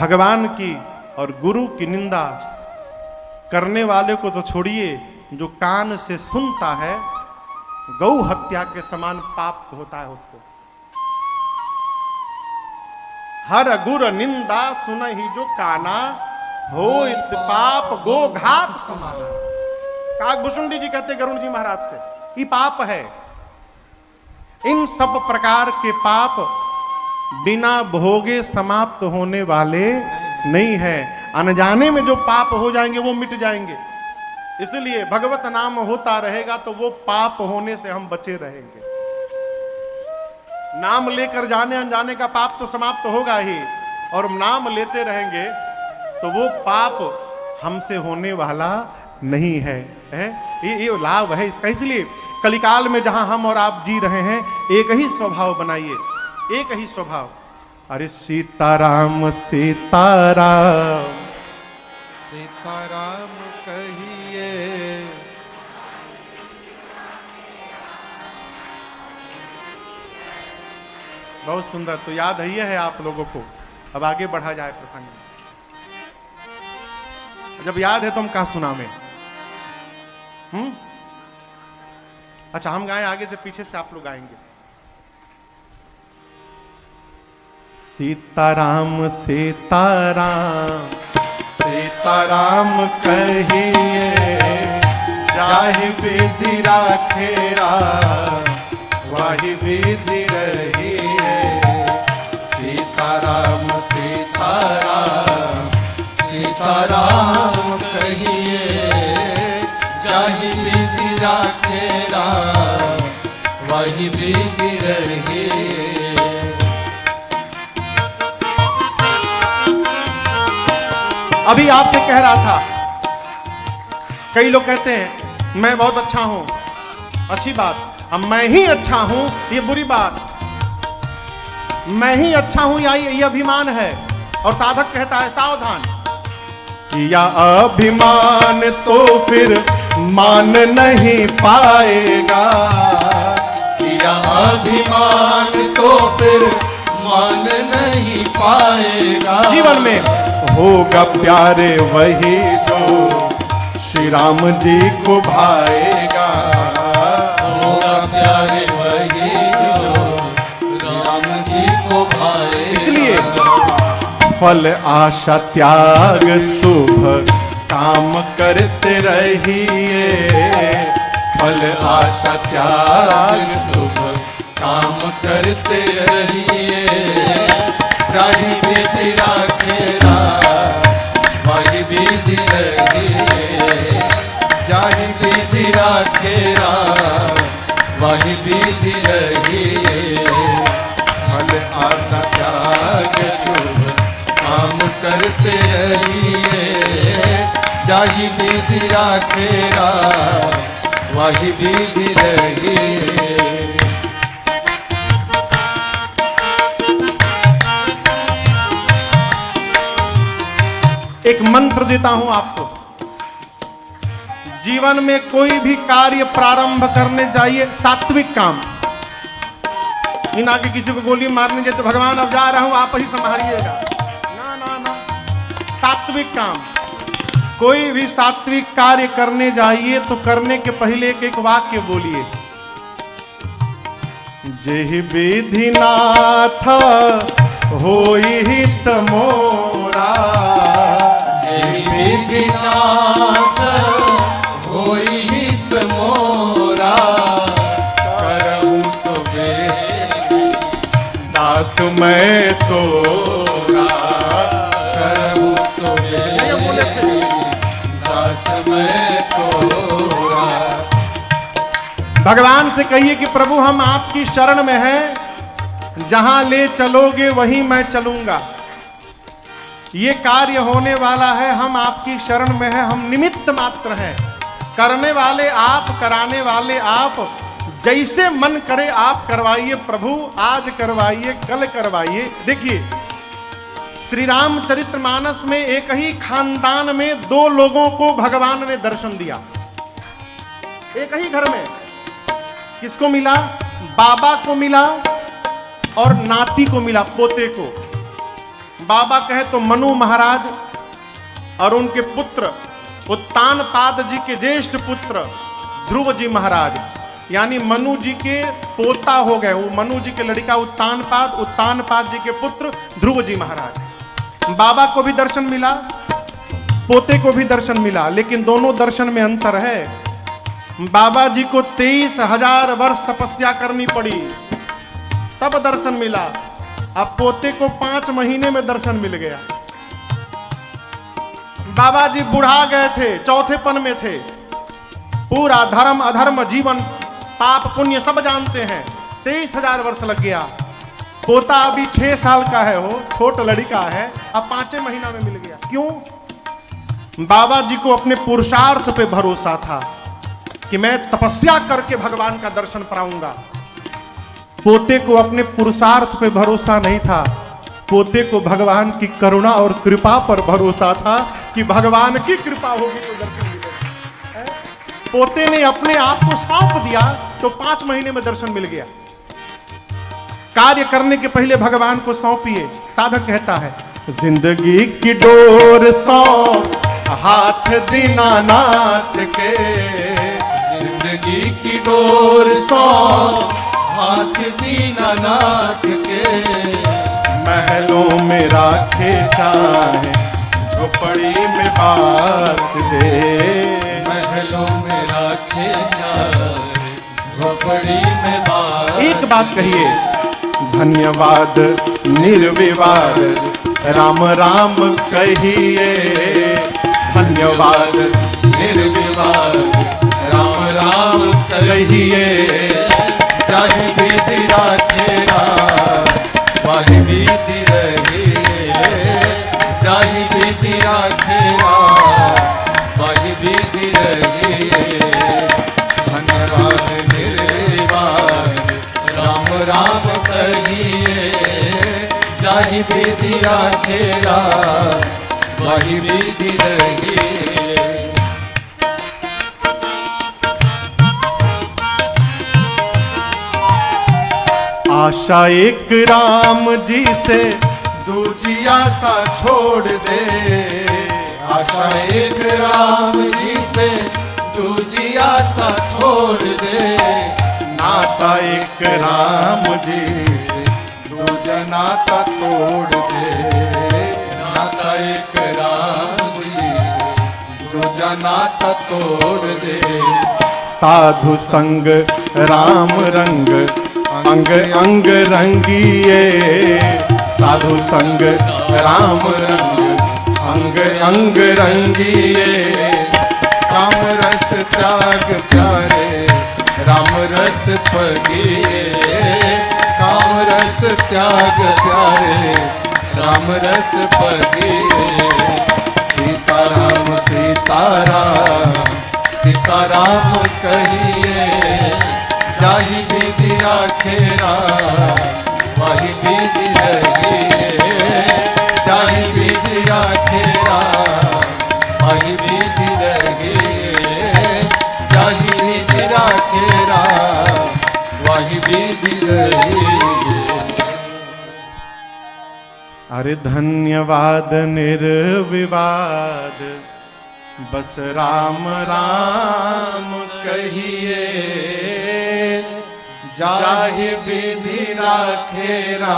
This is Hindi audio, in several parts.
भगवान की और गुरु की निंदा करने वाले को तो छोड़िए, जो कान से सुनता है गौ हत्या के समान पाप होता है उसको। हर गुर निंदा सुन ही जो काना, हो पाप गो घात समाना। काकभूषुंडी जी कहते गरुण जी महाराज से, ये पाप है। इन सब प्रकार के पाप बिना भोगे समाप्त होने वाले नहीं है। अनजाने में जो पाप हो जाएंगे वो मिट जाएंगे। इसलिए भगवत नाम होता रहेगा तो वो पाप होने से हम बचे रहेंगे। नाम लेकर जाने अनजाने का पाप तो समाप्त होगा ही, और नाम लेते रहेंगे तो वो पाप हमसे होने वाला नहीं है, ये लाभ है इसका। इसलिए कलिकाल में जहां हम और आप जी रहे हैं, एक ही स्वभाव बनाइए, एक ही स्वभाव। अरे सीताराम सीताराम सीताराम कहिए, बहुत सुंदर। तो याद है आप लोगों को। अब आगे बढ़ा जाए प्रसंग में। जब याद है तो हम कहा सुनावे। अच्छा, हम गाएं आगे से, पीछे से आप लोग गाएंगे। सीताराम सीताराम सीताराम कहिए, जाहि विधि राखेरा वही विधि रहिए। सीताराम सीताराम सीताराम कहिए, जाहि विधि राखेरा वही विधि रहिए। अभी आपसे कह रहा था, कई लोग कहते हैं मैं बहुत अच्छा हूं, अच्छी बात। अब मैं ही अच्छा हूं ये बुरी बात। मैं ही अच्छा हूं ये अभिमान है। और साधक कहता है सावधान, किया अभिमान तो फिर मान नहीं पाएगा। किया अभिमान तो फिर मान नहीं पाएगा। जीवन में होगा प्यारे वही जो श्री राम जी को भाएगा। होगा प्यारे वही जो श्री राम जी को भाएगा। इसलिए फल आशा त्याग शुभ काम करते रहिए। फल आशा त्याग शुभ काम करते रहिए। जाहि विधि राखेरा वही विधि रहिए। जाहि विधि राखेरा वही विधि रहिए। फल आशा त्याग शुभ काम करते रहिए। जाहि विधि राखेरा वही विधि रहिए। एक मंत्र देता हूं आपको। जीवन में कोई भी कार्य प्रारंभ करने जाइए, सात्विक काम। इन आगे किसी को गोली मारने जाए तो भगवान अब जा रहा हूं आप ही संभालिएगा, ना ना ना। सात्विक काम, कोई भी सात्विक कार्य करने जाइए तो करने के पहले एक एक वाक्य बोलिए। जेहि विधि नाथ होई हित मोरा। जेहि विधि नाथ होई हित मोरा। करहु सो दास मैं तोरा। करहु सो दास मैं तोरा। भगवान से कहिए कि प्रभु हम आपकी शरण में हैं, जहां ले चलोगे वहीं मैं चलूंगा। ये कार्य होने वाला है, हम आपकी शरण में हैं, हम निमित्त मात्र हैं। करने वाले आप, कराने वाले आप। जैसे मन करे आप करवाइए प्रभु, आज करवाइए, कल करवाइए। देखिए श्री रामचरितमानस में एक ही खानदान में दो लोगों को भगवान ने दर्शन दिया, एक ही घर में। किसको मिला? बाबा को मिला और नाती को मिला, पोते को। बाबा कहे तो मनु महाराज और उनके पुत्र उत्तानपाद जी के ज्येष्ठ पुत्र ध्रुव जी महाराज, यानी मनु जी के पोता हो गए। वो मनु जी के लड़का उत्तानपाद, उत्तानपाद जी के पुत्र ध्रुव जी महाराज। बाबा को भी दर्शन मिला, पोते को भी दर्शन मिला, लेकिन दोनों दर्शन में अंतर है। बाबा जी को 23,000 वर्ष तपस्या करनी पड़ी तब दर्शन मिला, अब पोते को 5 महीने में दर्शन मिल गया। बाबा जी बुढ़ा गए थे, चौथेपन में थे, पूरा धर्म अधर्म जीवन पाप पुण्य सब जानते हैं। 23,000 वर्ष लग गया। पोता अभी 6 साल का है, हो छोट लड़का है, अब 5 महीना में मिल गया। क्यों? बाबा जी को अपने पुरुषार्थ पे भरोसा था कि मैं तपस्या करके भगवान का दर्शन पाऊंगा। पोते को अपने पुरुषार्थ पे भरोसा नहीं था, पोते को भगवान की करुणा और कृपा पर भरोसा था कि भगवान की कृपा होगी तो दर्शन मिलेगा। पोते ने अपने आप को सौंप दिया तो 5 महीने में दर्शन मिल गया। कार्य करने के पहले भगवान को सौंपिए। साधक कहता है, जिंदगी की डोर सौंप हाथ दीनानाथ के, जिंदगी की डोर सौंप हाथ दीनानाथ के, महलों में राखे चाहे झोपड़ी में बास दे, महलों में राखे चाहे झोपड़ी में बास। एक बात कहिए, धन्यवाद निर्विवाद राम राम कहिए, धन्यवाद निर्विवाद राम राम कहिए, चाहे विधि राखेरा वही विधि रहिए, चाहे विधि राखेरा वही विधि रहिए, धन्यवाद निर्विवाद राम राम कहिए, चाहे विधि राखेरा वही विधि रहिए। आशा एक राम जी से दूजी आशा छोड़ दे, आशा एक राम जी से दूजी आशा छोड़ दे, नाता एक राम जी से दूजा नाता तोड़ दे, नाता एक राम जी दूजा नाता तोड़ दे, साधु संग राम रंग अंग अंग रंगिए, साधु संग राम रंग अंग अंग रंगिए, काम रस त्याग प्यारे राम रस पगिए, काम रस त्याग प्यारे राम रस पगिए, सीताराम सीताराम सीताराम कहिए, जाहि विधि राखेरा वही विधि रहिए, जाहि विधि राखेरा वही विधि रहिए, जाहि विधि राखेरा वही विधि रहिए। अरे धन्यवाद निर्विवाद बस राम राम कहिए, जाहि विधि राखेरा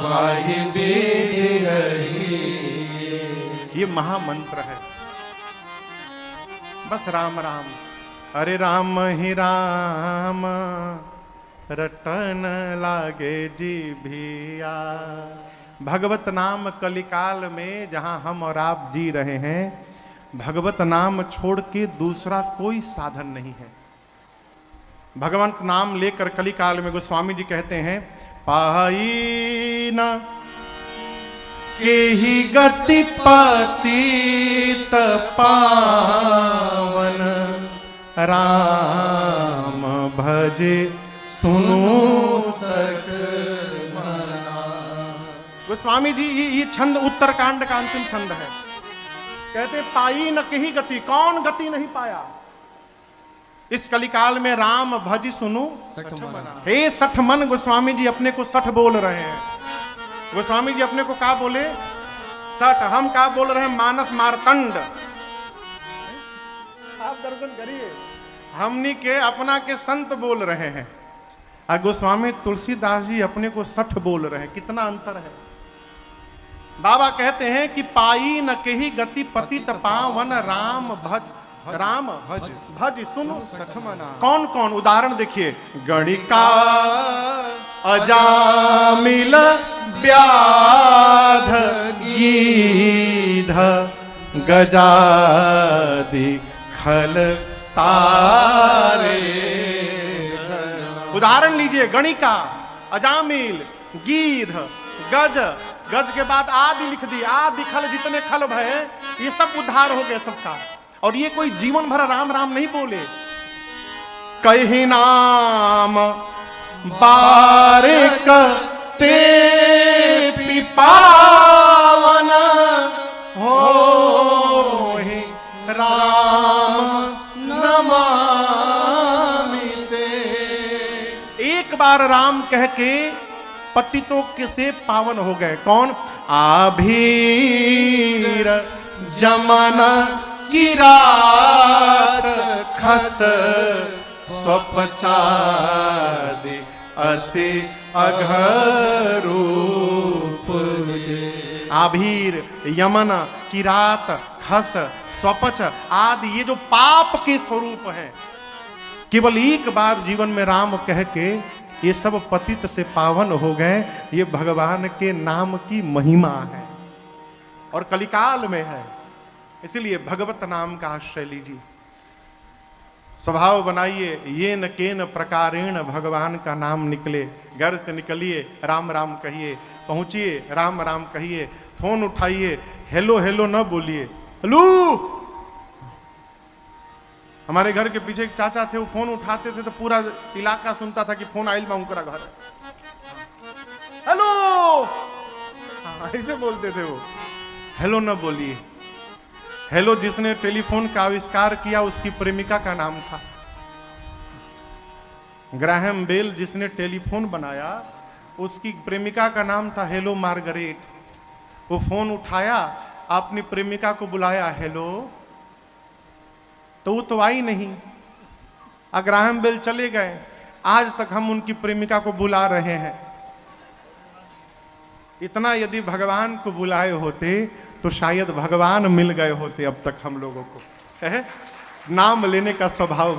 वही विधि रहिए। ये महामंत्र है। बस राम राम, अरे राम ही राम रटन लागे जी भिया। भगवत नाम कलिकाल में जहां हम और आप जी रहे हैं, भगवत नाम छोड़ के दूसरा कोई साधन नहीं है। भगवंत नाम लेकर कलिकाल में गोस्वामी जी कहते हैं, पाई न के ही गति पतित पावन, राम भजे सुनो सख मना। गोस्वामी जी ये छंद उत्तरकांड का अंतिम छंद है। कहते पाई न कही गति, कौन गति नहीं पाया इस कलिकाल में, राम भज सुनु सख मना। हे सठ मन। गोस्वामी जी अपने को सठ बोल रहे हैं। गोस्वामी जी अपने को क्या बोले? सट। हम क्या बोल रहे हैं? मानस मारतंड। आप दर्शन करिए, हमनी के अपना के संत बोल रहे हैं और गोस्वामी तुलसीदास जी अपने को सठ बोल रहे हैं। कितना अंतर है। बाबा कहते हैं कि पाई न केही गति पतित पावन राम भज। राम भज भज सुनो सठ मना। कौन कौन? उदाहरण देखिए, गणिका अजामिल व्याध गीध गजादि खल तारे। उदाहरण लीजिए, गणिका, अजामिल, गीध, गज। गज के बाद आदि लिख दी। आदि खल, जितने खल भय, ये सब उद्धार हो गए सबका। और ये कोई जीवन भर राम राम नहीं बोले। कही नाम बारिक ते पिपावन हो राम नमामि ते। एक बार राम कह के पतितों के से पावन हो गए। कौन? आभीर जमन की रात खस स्वपचादि अति अघरूप जे। आभीर, यमन, किरात, खस, स्वपच आदि ये जो पाप के स्वरूप हैं, केवल एक बार जीवन में राम कह के ये सब पतित से पावन हो गए। ये भगवान के नाम की महिमा है और कलिकाल में है। इसलिए भगवत नाम का आश्रय लीजिए, स्वभाव बनाइए। ये न केन प्रकारेण भगवान का नाम निकले। घर से निकलिए, राम राम कहिए। पहुंचिए, राम राम कहिए। फोन उठाइए, हेलो हेलो न बोलिए, हेलो। हमारे घर के पीछे एक चाचा थे, वो फोन उठाते थे तो पूरा इलाका सुनता था कि फोन आइल में उनका घर है। हेलो, हाँ, ऐसे बोलते थे वो। हेलो न बोलिए। हेलो जिसने टेलीफोन का आविष्कार किया उसकी प्रेमिका का नाम था। ग्राहम बेल जिसने टेलीफोन बनाया उसकी प्रेमिका का नाम था हेलो मार्गरेट। वो फोन उठाया, अपनी प्रेमिका को बुलाया, हेलो, तो वो तो आई नहीं। ग्राहम बेल चले गए। आज तक हम उनकी प्रेमिका को बुला रहे हैं। इतना यदि भगवान को बुलाए होते तो शायद भगवान मिल गए होते अब तक हम लोगों को। नाम लेने का स्वभाव